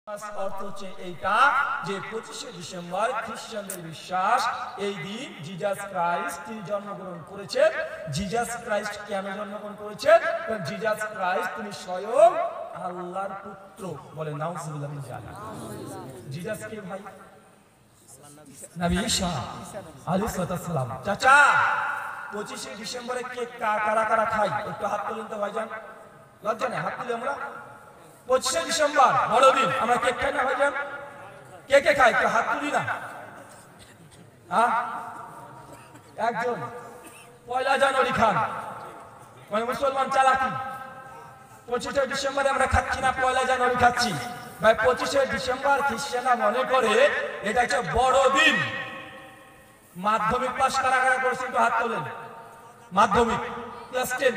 অর্থ হচ্ছে এইটা যে 25শে ডিসেম্বর খ্রিস্টানদের বিশ্বাস এই দিন জিজাস ক্রাইস্ট তিনি জন্মগ্রহণ করেছেন। জিজাস ক্রাইস্ট কেন জন্মগ্রহণ করেছেন? কারণ জিজাস ক্রাইস্ট তিনি স্বয়ং আল্লাহর পুত্র। বলে নাউজুবিল্লাহ মিন যালিক। জিজাস কে ভাই? নবী ঈসা আলাইহিস সালাম। চাচা 25শে ডিসেম্বরে কেক কারা কারা খাই? একটু হাত তুলুন তো ভাইজান। লজ্জা নেই, হাত তুলি আমরা। 25শে ডিসেম্বর বড়দিন আমরা কেক খাই না ভাইজান? কে কে খাই? কেউ হাত তুলি না। একজন পয়লা জানুয়ারি খান, মানে মুসলমান চালাকি। 25শে ডিসেম্বরে আমরা খাচ্ছি না, পয়লা জানুয়ারি খাচ্ছি। ভাই 25শে ডিসেম্বর খ্রিস্টানরা মনে করে এটা হচ্ছে বড়দিন। মাধ্যমিক পাস কারা কারা করেছে একটু হাত তোলেন। মাধ্যমিক ক্লাস 10।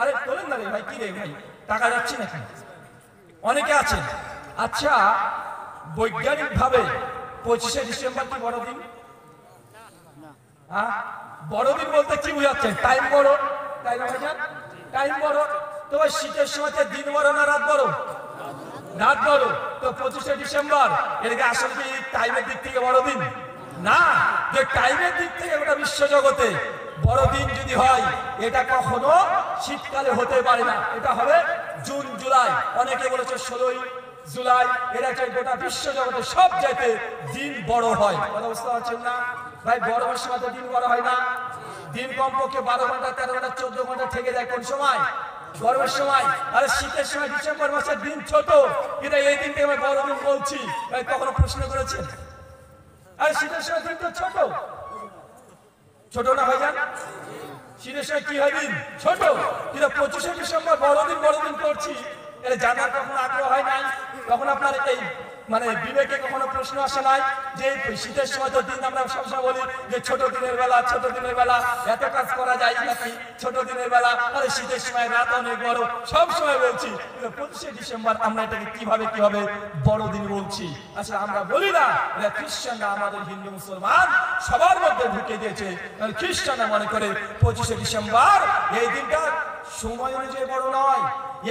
আরে তোলেন না রে ভাই, কি রে ভাই, টাকা যাচ্ছে নাকি? অনেকে আছেন। আচ্ছা, বৈজ্ঞানিক ভাবে 25শে ডিসেম্বর কি বড়দিন? বড়দিন বলতে কি বুঝাচ্ছে? টাইম বড়, তাই না ভাইজান? টাইম বড়। তো ভাই শীতের সময় দিন বড় না রাত বড়? রাত বড়। তো 25শে ডিসেম্বর এটাকে আসলে কি টাইমের দিক থেকে বড়দিন না? যে টাইমের দিক থেকে গোটা বিশ্বজগতে বড়দিন যদি হয়, এটা কখনো শীতকালে হতে পারে না। এটা হবে জুন জুলাই। অনেকে বলেছে 16ই জুলাই। এটা হচ্ছে গোটা বিশ্বজগতে সব জায়গাতে দিন বড় হয়। কথা বুঝতে পারছেন না ভাই? গরমের সময় তো দিন বড় হয় না। দিন কমপক্ষে 12 ঘন্টা 13 ঘন্টা 14 ঘন্টা থেকে যায়। কোন সময়? গরমের সময়। আর শীতের সময় ডিসেম্বর মাসের দিন ছোট, কিন্তু এই দিনকে আমি বড়দিন বলছি। ভাই কখনো প্রশ্ন করেছেন? আর শীতের সময় দিন তো ছোট, ছোট না ভাইজান? শীতের সময় কি হয়? দিন ছোট। কিন্তু 25শে ডিসেম্বর বড়দিন বড়দিন করছি, এটা জানার কখনো আগ্রহ হয় নাই? তখন আপনার এই মানে বিবেকে কখনো প্রশ্ন আসে নাই যে শীতের সময় তো দিন আমরা সবসময় বলি যে ছোট দিনের বেলা, ছোট দিনের বেলা এত কাজ করা যায় নাকি? ছোট দিনের বেলা, আরে শীতের সময় রাত অনেক বড়, সব সময় বলছি। কিন্তু 25শে ডিসেম্বর আমরা এটাকে কিভাবে বড়দিন বলছি? আচ্ছা, আমরা বলি না, এটা খ্রিস্টানরা আমাদের হিন্দু মুসলমান সবার মধ্যে ঢুকে দিয়েছে। খ্রিস্টানরা মনে করে 25শে ডিসেম্বর এই দিনটা সময় অনুযায়ী বড় নয়।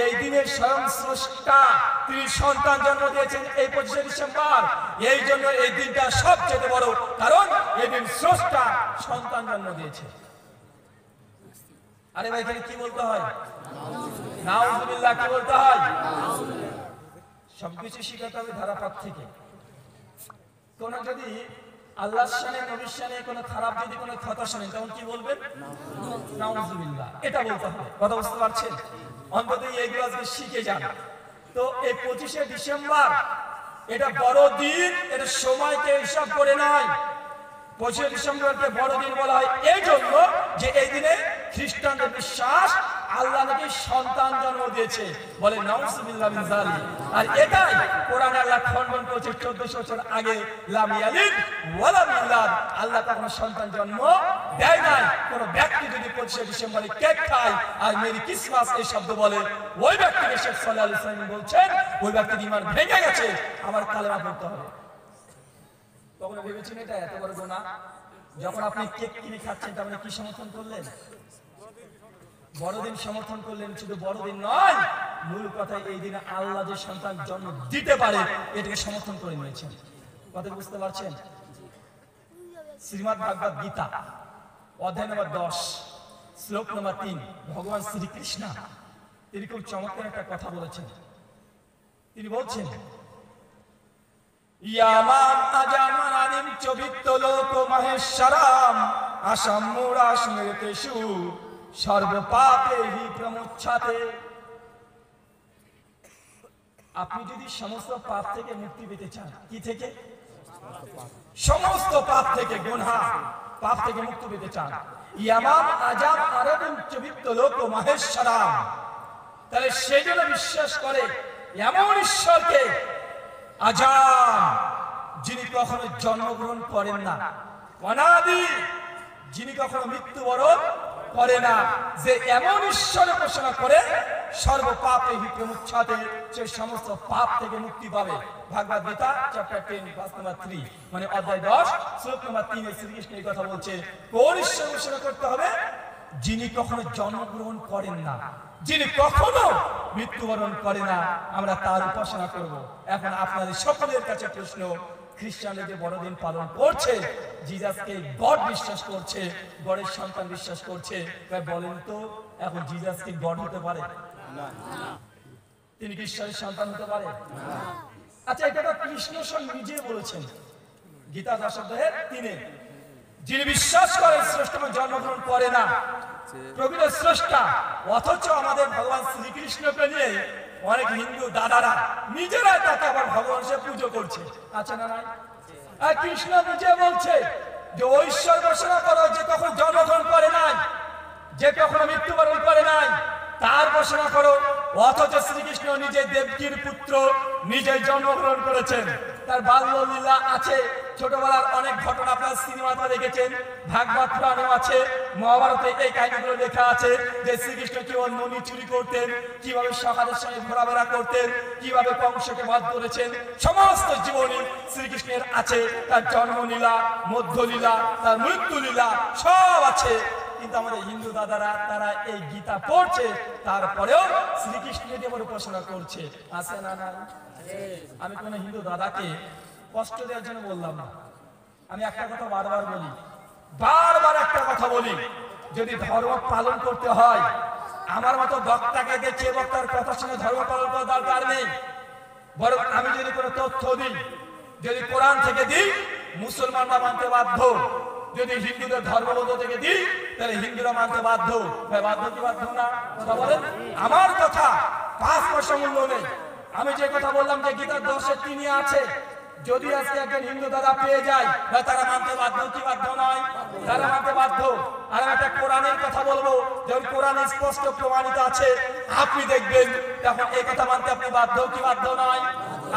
এই দিনের স্বয়ং স্রষ্টা তিনি সন্তান জন্ম দিয়েছেন এই 25শে ডিসেম্বর। এই জন্য এই দিনটা সবচেয়ে বড়, কারণ এই দিন স্রষ্টা সন্তান জন্ম দিয়েছে। আরে ভাই এখানে কি বলতে হয়? নাউজুবিল্লাহ। কি বলতে হয়? সবকিছু শিখাতে হবে ধারাপাত থেকে। কোন যদি আল্লাহর শানে নবীর শানে কোনো খারাপ যদি কোনো কথা শুনেন, তখন কি বলবেন? নাউজুবিল্লাহ। এটা বলতে হবে। কথা বুঝতে পারছেন? অন্তত এইগুলো আজকে শিখে যান। তো এই 25শে ডিসেম্বর এটা বড়দিন, এটা সময়কে হিসাব করে নয়। 25শে ডিসেম্বরকে বড়দিন বলা হয় এই জন্য যে এই দিনে খ্রিস্টানদের বিশ্বাস আল্লাহ নাকি সন্তান জন্ম দিয়েছে। বলে নাউজুবিল্লাহ মিন যালিক। আর এটাই কোরআনে আল্লাহ খণ্ডন করেছে 1400 বছর আগে। লাম ইয়ালিদ ওয়া লাম ইউলাদ। আল্লাহ তখন সন্তান জন্ম দেয় নাই। কোন ব্যক্তি যদি 25শে ডিসেম্বরে কেক খায় আর মেরি ক্রিসমাস এই শব্দ বলে, ওই ব্যক্তিকে শেখ সাল্লাল্লাহু আলাইহি ওয়াসাল্লাম বলছেন ওই ব্যক্তির ঈমান ভেঙে গেছে, আবার কালেমা পড়তে হবে। কখনো ভেবেছেন এটা এত বড় গুনাহ? যখন আপনি কেক কিনে খাচ্ছেন তার মানে কি সমর্থন করলেন? বড়দিন সমর্থন করলেন। শুধু বড়দিন নয়, মূল কথা এই দিনে আল্লাহ যে সন্তান জন্ম দিতে পারে এটাকে সমর্থন করে নিয়েছেন। কথা বুঝতে পারছেন? শ্রীমদ্ ভাগবত গীতা অধ্যায় নম্বর 10 শ্লোক নম্বর 3 ভগবান শ্রীকৃষ্ণ তিনি খুব চমৎকার একটা কথা বলেছেন। তিনি বলছেন, ইয়ামাম আজামানানিম চবিত্তলোক মহেশ্বরাম আসাম্মুরা স্মৃতেষু সর্বপাপেহি প্রমুচ্ছাতে। আপনি যদি সমস্ত পাপ থেকে মুক্তি পেতে চান, কি থেকে? সমস্ত পাপ থেকে, গুনাহ পাপ থেকে মুক্তি পেতে চান, ইয়ামাম আজাম আরাদিম চবিত্তলোক মহেশ্বরাম, তাহলে সেই জন্য বিশ্বাস করে এমন ঈশ্বরকে আজাম যিনি কখনো জন্মগ্রহণ করেন না, অনাদি যিনি কখনো মৃত্যুবরণ করে না, যে এমন ঈশ্বরের উপাসনা করে সর্বপাপে বিমুচ্ছাতে সে সমস্ত পাপ থেকে মুক্তি পাবে। ভাগবত গীতা চ্যাপ্টার 10 ভার্স নাম্বার 3 মানে অধ্যায় 10 শ্লোক নাম্বার 3 এ শ্রীকৃষ্ণ এই কথা বলছে। কোন ঈশ্বরের উপাসনা করতে হবে? যিনি কখনো জন্মগ্রহণ করেন না, যিনি কখনো মৃত্যুবরণ করে না, আমরা তার উপাসনা করব। এখন আপনাদের সকলের কাছে প্রশ্ন, খ্রিস্টানরা যে বড়দিন পালন করছে, জিজাসকে গড বিশ্বাস করছে, গডের সন্তান বিশ্বাস করছে, বলেন তো এখন জিজাস কি গড হতে পারে? তিনি ঈশ্বরের সন্তান হতে পারে? আচ্ছা, এটা তো কৃষ্ণ স্বয়ং নিজে বলেছেন গীতা 10:3, যিনি বিশ্বাস করে স্রষ্টা জন্মগ্রহণ করে না, প্রকৃত স্রষ্টা। অথচ আমাদের ভগবান শ্রীকৃষ্ণকে নিয়ে অনেক হিন্দু দাদারা নিজেরা তাকে আবার ভগবান সে পুজো করছে, আছে না নাই? আর কৃষ্ণ নিজে বলছে যে ওই ঈশ্বর ঘোষণা করো যে কখনো জন্মগ্রহণ করে নাই, যে কখনো মৃত্যুবরণ করে নাই, তার ঘোষণা করো। অথচ শ্রীকৃষ্ণ নিজে দেবকীর পুত্র, নিজে জন্মগ্রহণ করেছেন। তার বাল্য লীলা আছে, ছোটবেলার অনেক ঘটনা আপনারা সিনেমাতে দেখেছেন, ভাগবত পুরাণেও আছে, মহাভারতে এই কাহিনীগুলো লেখা আছে যে শ্রীকৃষ্ণ কিভাবে ননি চুরি করতেন, কিভাবে সকালের সঙ্গে ঘোরাফেরা করতেন, কিভাবে কংসকে বধ করেছেন, সমস্ত জীবনী শ্রীকৃষ্ণের আছে। তার জন্মলীলা, মধ্যলীলা, তার মৃত্যু লীলা সব আছে। কিন্তু আমাদের হিন্দু দাদারা তারা এই গীতা পড়ছে, তারপরেও শ্রীকৃষ্ণের যেমন উপাসনা করছে, আছে না না? আমি কোন হিন্দু দাদাকে কষ্ট দেওয়ার জন্য বললাম না, আমি একটা কথা বারবার বলি, বারবার একটা কথা বলি, যদি ধর্ম পালন করতে হয় আমার মতো বক্তাকে দেখে বক্তার কথা শুনে ধর্ম পালন করার দরকার নেই। বরং আমি যদি কোনো তথ্য দিই, যদি কোরআন থেকে দিই, মুসলমানরা মানতে বাধ্য। যদি হিন্দুদের ধর্মগ্রন্থ থেকে দিই, তাহলে হিন্দুরা মানতে বাধ্য। বাধ্য কি বাধ্য না? কথা বলেন। আমার কথা 5 পয়সা মূল্য নেই। আমি যে কথা বললাম যে গীতার 10:3 আছে, যদি আজকে একজন হিন্দু দাদা পেয়ে যায়, তারা মানতে বাধ্য কি বাধ্য নয়? তারা মানতে বাধ্য। আর একটা কোরআনের কথা বলবো, যখন কোরআনে স্পষ্ট প্রমাণিত আছে, আপনি দেখবেন তখন এই কথা মানতে আপনি বাধ্য কি বাধ্য নয়?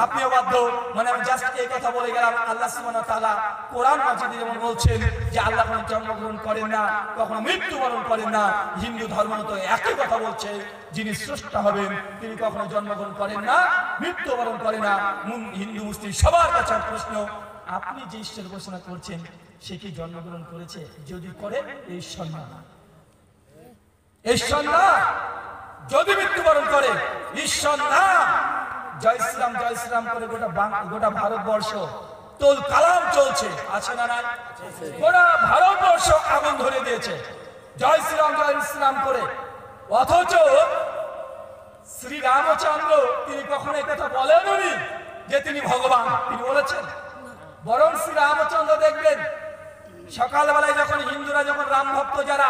আপনিও বাধ্য। মানে আমি জাস্ট এই কথা বলে গেলাম, আল্লাহ সুবহানাহু ওয়া তাআলা কোরআন মাজিদে যেমন বলছেন যে আল্লাহ কোনো জন্মগ্রহণ করেন না, কখনো মৃত্যুবরণ করেন না। হিন্দু ধর্ম তো একই কথা বলছে, যিনি স্রষ্টা হবেন তিনি কখনো জন্মগ্রহণ করেন না, মৃত্যুবরণ করেন না। হিন্দু মুসলিম সবার কাছে প্রশ্ন, আপনি যে ঈশ্বর ঘোষণা করছেন সে কি জন্মগ্রহণ করেছে? যদি করে ঈশ্বর না, ঈশ্বর না। যদি মৃত্যুবরণ করে ঈশ্বর না। জয় শ্রীরাম করে গোটা ভারতবর্ষ তোল কালাম চলছে, আছে না নাই? গোটা ভারতবর্ষ আগুন ধরে দিয়েছে জয় শ্রীরাম করে। অথচ শ্রী রামচন্দ্র তিনি কখনো এই কথা বলেননি যে তিনি ভগবান, তিনি বলেছেন। বরং শ্রী রামচন্দ্র দেখবেন সকালবেলায় যখন হিন্দুরা, যখন রাম ভক্ত যারা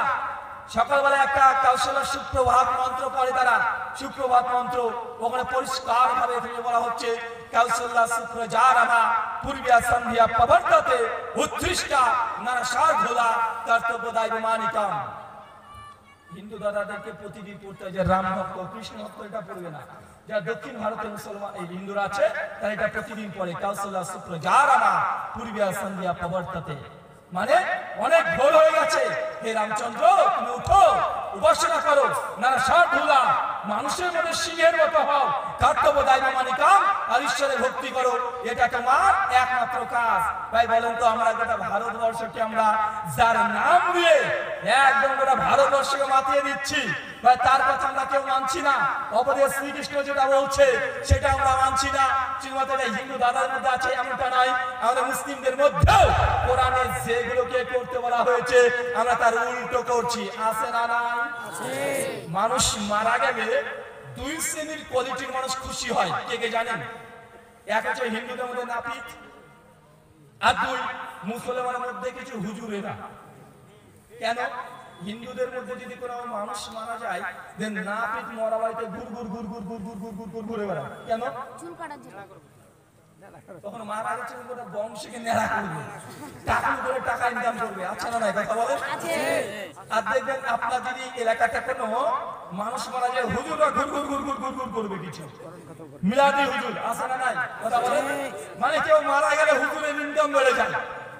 সকালবেলায় একটা কৌশল সুপ্রভাত মন্ত্র পড়ে, তারা সুপ্রভাত মন্ত্র ওখানে পরিষ্কার ভাবে বলা হচ্ছে কৌশল্যা সুপ্রজা রামা পূর্বিয়া সন্ধ্যা প্রবর্ততে উৎকৃষ্টা নরসাধুলা কর্তব্যদায় বিমানিকাম। হিন্দু দাদাদেরকে প্রতিদিন পড়তে হয় যে রাম ভক্ত কৃষ্ণ ভক্ত এটা পড়বে না। যারা দক্ষিণ ভারতের মুসলমান এই হিন্দুরা আছে তারা এটা প্রতিদিন পড়ে কৌশল্যা সুপ্রজা রামা পূর্বিয়া সন্ধ্যা প্রবর্ততে। মানে অনেক ভোর হয়ে গেছে, হে রামচন্দ্র তুমি উঠো, উপাসনা করো, নরসাধুলা মানুষের মধ্যে সিংহের মতো হও, কর্তব্য দায়িত্ব মানিকাম আর ঈশ্বরের ভক্তি করো, এটা তোমার একমাত্র কাজ। ভাই বলেন তো, আমরা গোটা ভারতবর্ষকে আমরা যার নাম দিয়ে একদম গোটা ভারতবর্ষকে মাতিয়ে দিচ্ছি, ভাই তার কথা আমরা কেউ মানছি না। অপদেশ শ্রীকৃষ্ণ যেটা বলছে সেটা আমরা মানছি না। শুধুমাত্র হিন্দু দাদার মধ্যে আছে এমনটা নয়, আমাদের মুসলিমদের মধ্যেও কোরআনে যেগুলোকে করতে বলা হয়েছে আমরা তার উল্টো করছি, আছে না নাই? মানুষ মারা গেলে 2 শ্রেণীর কোয়ালিটির মানুষ খুশি হয়, কে কে জানেন? এক হচ্ছে হিন্দুদের মধ্যে নাপিত, আর 2 মুসলমানের মধ্যে কিছু হুজুরেরা। কেন? হিন্দুদের মধ্যে যদি কোনো মানুষ মারা যায়, দেন নাপিত মরা বাড়িতে ঘুর ঘুর ঘুর ঘুর ঘুর ঘুর ঘুর ঘুর ঘুর ঘুরে বেড়ায়। কেন? তখন মারা গেছে গোটা বংশকে নেড়া করবে, টাকা করে টাকা ইনকাম করবে, আচ্ছা না নাই? কথা বলেন। আর দেখবেন আপনার যদি এলাকাটা কোনো মানুষ মারা যায়, হুজুররা ঘুর ঘুর ঘুর ঘুর ঘুর ঘুর করবে কিছু মিলাদি হুজুর, আছে না নাই? কথা বলেন। মানে কেউ মারা গেলে হুজুরের ইনকাম বেড়ে যায়,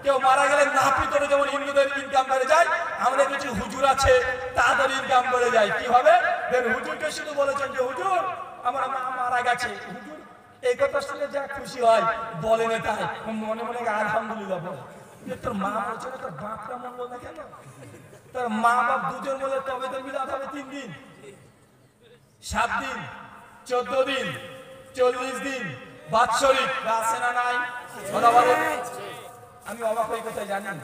কেউ মারা গেলে নাপিতের যেমন হিন্দুদের ইনকাম বেড়ে যায়, আমাদের কিছু হুজুর আছে তাদের ইনকাম বেড়ে যায়। কি হবে? হুজুরকে শুধু বলেছেন যে হুজুর আমার মা মারা গেছে, হুজুর এই কথা শুনে যা খুশি হয় বলেন, তাই মনে মনে আলহামদুলিল্লাহ বলে। তোর মা বলছে না, তোর বাপটা মন বল না কেন? তোর মা বাপ দুজন বলে তবে তো মিলাদ হবে 3 দিন, 7 দিন, 14 দিন, 40 দিন, বাৎসরিক আছে না নাই? কথা বলে। আমি অবাক হয়ে কোথায় জানেন,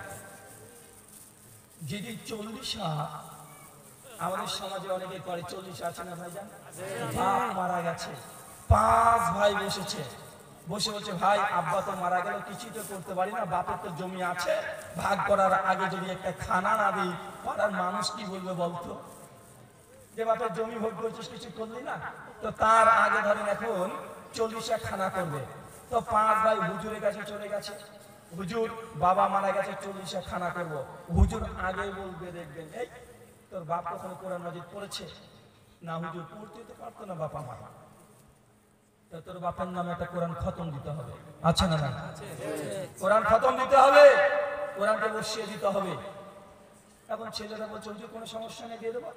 যেদিন 40 আমাদের সমাজে অনেকে করে, 40 আছে না ভাইজান? বাপ মারা গেছে, 5 ভাই বসেছে, বসে বলছে ভাই আব্বা তো মারা গেল, কিছুই তো করতে পারি না, বাপের তো জমি আছে, ভাগ করার আগে যদি একটা খানা না দিই পাড়ার মানুষ কি বলবে বলতো? যে বাপের জমি ভোগ করছিস, কিছু করলি না। তো তার আগে ধরেন এখন 40 খানা করবে, তো 5 ভাই হুজুরের কাছে চলে গেছে, হুজুর বাবা মারা গেছে, 40 খানা করবো। হুজুর আগে বলবে, দেখবেন এই তোর বাপ কখনো কোরআন মাজিদ পড়েছে না? হুজুর পড়তে তো পারতো না বাবা মারা, তো তোর বাপের নামে একটা কোরআন খতম দিতে হবে, আছে না? কোরআন খতম দিতে হবে, কোরআনকে বসিয়ে দিতে হবে। এখন ছেলেরা বলছে হুজুর কোনো সমস্যা নেই, দিয়ে দেবো।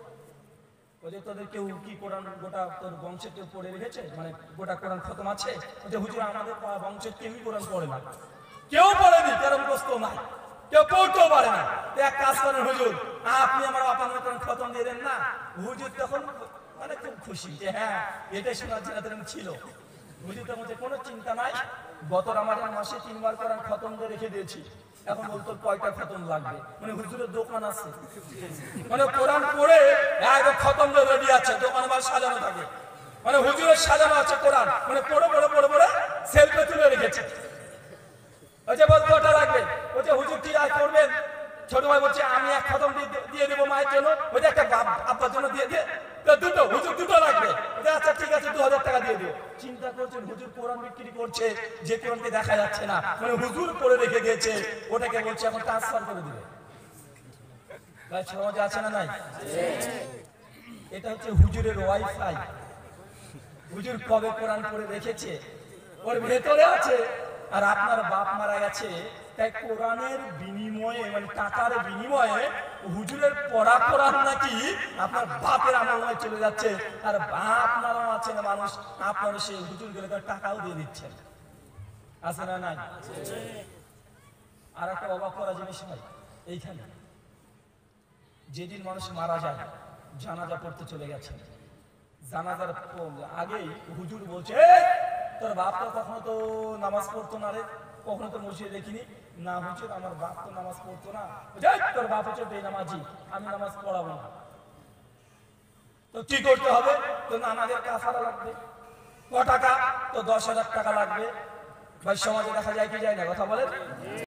বলছে তোদের কেউ কি কোরআন গোটা তোর বংশের কেউ পড়ে রেখেছে, মানে গোটা কোরআন খতম আছে? বলছে হুজুর আমাদের বংশের কেউই কোরআন পড়ে না, কেউ পড়েনি, কারণ প্রশ্ন নাই, কেউ পড়তেও পারে না। তো এক কাজ করেন হুজুর, আপনি আমার বাপের নামে কোরআন খতম দিয়ে দেন না। হুজুর তখন মানে খুব খুশি যে হ্যাঁ এটাই শোনার জন্য ছিল। হুজুর তো মধ্যে কোনো চিন্তা নাই, গত রমাজান মাসে 3 বার কোরআন খতম দিয়ে রেখে দিয়েছি, এখন বলতো কয়টা খতম লাগবে, মানে হুজুরের দোকান আছে, মানে কোরআন পড়ে একদম খতম দিয়ে রেডি আছে, দোকান আবার সাজানো থাকে, মানে হুজুরের সাজানো আছে কোরআন, মানে পড়ে পড়ে পড়ে পড়ে সেলফে তুলে রেখেছে। ওই যে বলতো ওটা লাগবে, ওই যে হুজুর কি আর করবেন? ছোট ভাই বলছে আমি 1 খতম দিয়ে দেবো মায়ের জন্য, ওই যে একটা আব্বার জন্য দিয়ে দিয়ে, তো দুটো হুজুর দুটো লাগবে। আচ্ছা ঠিক আছে 2000 টাকা দিয়ে দিও। চিন্তা করছেন হুজুর কোরআন বিক্রি করছে, যে কোরআনকে দেখা যাচ্ছে না, মানে হুজুর পড়ে রেখে গেছে, ওটাকে বলছে এখন ট্রান্সফার করে দিবে। ভাই সমাজে আছে না নাই? এটা হচ্ছে হুজুরের ওয়াইফাই। হুজুর কবে কোরআন পড়ে রেখেছে ওর ভেতরে আছে, আর আপনার বাপ মারা গেছে, তাই কোরআনের বিনিময়ে মানে টাকার বিনিময়ে হুজুরের পড়া কোরআন নাকি আপনার বাপের আমলে চলে যাচ্ছে, আর বাপ নামা আছে না মানুষ, আপনারা সেই হুজুরগুলোকে টাকাও দিয়ে দিচ্ছেন, আছে না নাই? আর একটা অবাক করা জিনিস হয়, এইখানে যেদিন মানুষ মারা যায়, জানাজা পড়তে চলে গেছে, জানাজার আগেই হুজুর বলছে তোর বাপ তো কখনো তো নামাজ পড়তো না রে, কখনো তো মসজিদে দেখিনি। না হুজুর আমার বাপ তো নামাজ পড়তো না। তোর বাপ হচ্ছে বেনামাজি, আমি নামাজ পড়াবো না। তো কি করতে হবে? তো নামাজের কাফারা লাগবে, ক টাকা? তো 10,000 টাকা লাগবে। ভাই সমাজে দেখা যায় কি যায় না? কথা বলেন।